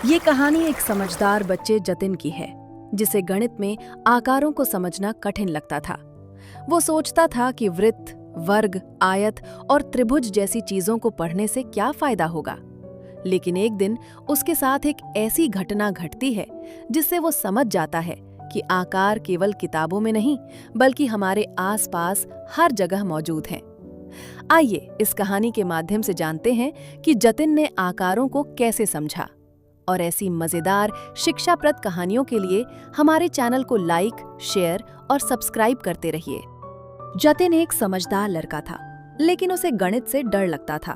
ये कहानी एक समझदार बच्चे जतिन की है, जिसे गणित में आकारों को समझना कठिन लगता था। वो सोचता था कि वृत्त, वर्ग, आयत और त्रिभुज जैसी चीजों को पढ़ने से क्या फायदा होगा। लेकिन एक दिन उसके साथ एक ऐसी घटना घटती है जिससे वो समझ जाता है कि आकार केवल किताबों में नहीं, बल्कि हमारे आसपास हर जगह मौजूद हैं। आइए इस कहानी के माध्यम से जानते हैं कि जतिन ने आकारों को कैसे समझा। और ऐसी मजेदार शिक्षाप्रद कहानियों के लिए हमारे चैनल को लाइक, शेयर और सब्सक्राइब करते रहिए। जतिन एक समझदार लड़का था, लेकिन उसे गणित से डर लगता था।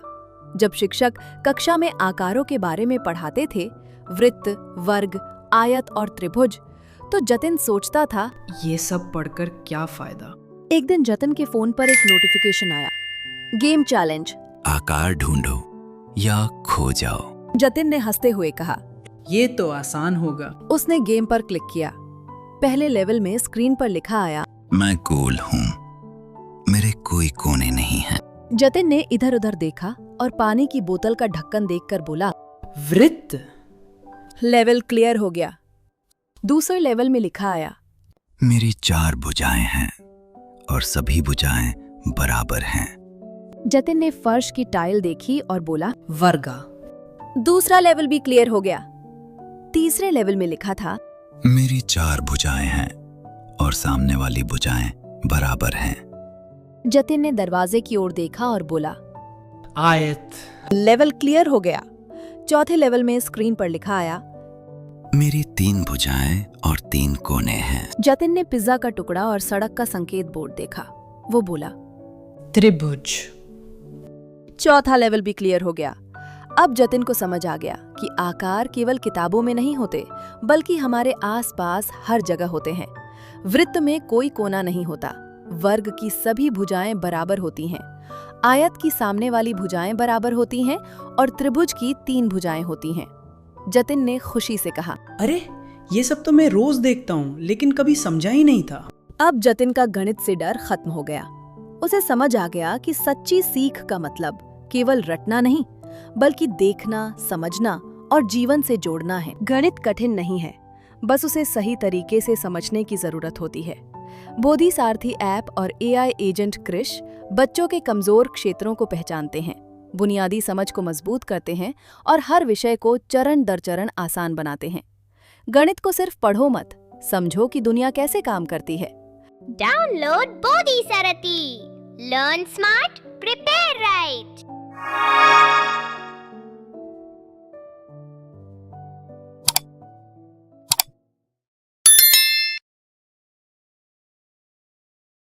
जब शिक्षक कक्षा में आकारों के बारे में पढ़ाते थे, वृत्त, वर्ग, आयत और त्रिभुज, तो जतिन सोचता था, ये सब पढ़कर क्या फायदा। एक दिन जतिन के फोन पर एक नोटिफिकेशन आया, गेम चैलेंज, आकार ढूंढो या खो जाओ। जतिन ने हंसते हुए कहा, ये तो आसान होगा। उसने गेम पर क्लिक किया। पहले लेवल में स्क्रीन पर लिखा आया, मैं गोल हूँ, मेरे कोई कोने नहीं हैं। जतिन ने इधर उधर देखा और पानी की बोतल का ढक्कन देखकर बोला, वृत्त। लेवल क्लियर हो गया। दूसरे लेवल में लिखा आया, मेरी 4 भुजाएं हैं और सभी भुजाएं बराबर हैं। जतिन ने फर्श की टाइल देखी और बोला, वर्गा। दूसरा लेवल भी क्लियर हो गया। तीसरे लेवल में लिखा था, मेरी 4 भुजाएं हैं और सामने वाली भुजाएं बराबर हैं। जतिन ने दरवाजे की ओर देखा और बोला, आयत। लेवल क्लियर हो गया। चौथे लेवल में स्क्रीन पर लिखा आया, मेरी 3 भुजाएं और 3 कोने हैं। जतिन ने पिज्जा का टुकड़ा और सड़क का संकेत बोर्ड देखा। वो बोला, त्रिभुज। चौथा लेवल भी क्लियर हो गया। अब जतिन को समझ आ गया कि आकार केवल किताबों में नहीं होते, बल्कि हमारे आसपास हर जगह होते हैं। वृत्त में कोई कोना नहीं होता, वर्ग की सभी भुजाएं बराबर होती हैं, आयत की सामने वाली भुजाएं बराबर होती हैं और त्रिभुज की 3 भुजाएं होती हैं। जतिन ने खुशी से कहा, अरे ये सब तो मैं रोज देखता हूँ, लेकिन कभी समझा ही नहीं था। अब जतिन का गणित से डर खत्म हो गया। उसे समझ आ गया कि सच्ची सीख का मतलब केवल रटना नहीं, बल्कि देखना, समझना और जीवन से जोड़ना है। गणित कठिन नहीं है, बस उसे सही तरीके से समझने की जरूरत होती है। बोधिसारथी ऐप और AI एजेंट कृष बच्चों के कमजोर क्षेत्रों को पहचानते हैं, बुनियादी समझ को मजबूत करते हैं और हर विषय को चरण दर चरण आसान बनाते हैं। गणित को सिर्फ पढ़ो मत, समझो कि दुनिया कैसे काम करती है। Download Bodhisarathi. Learn smart, prepare right.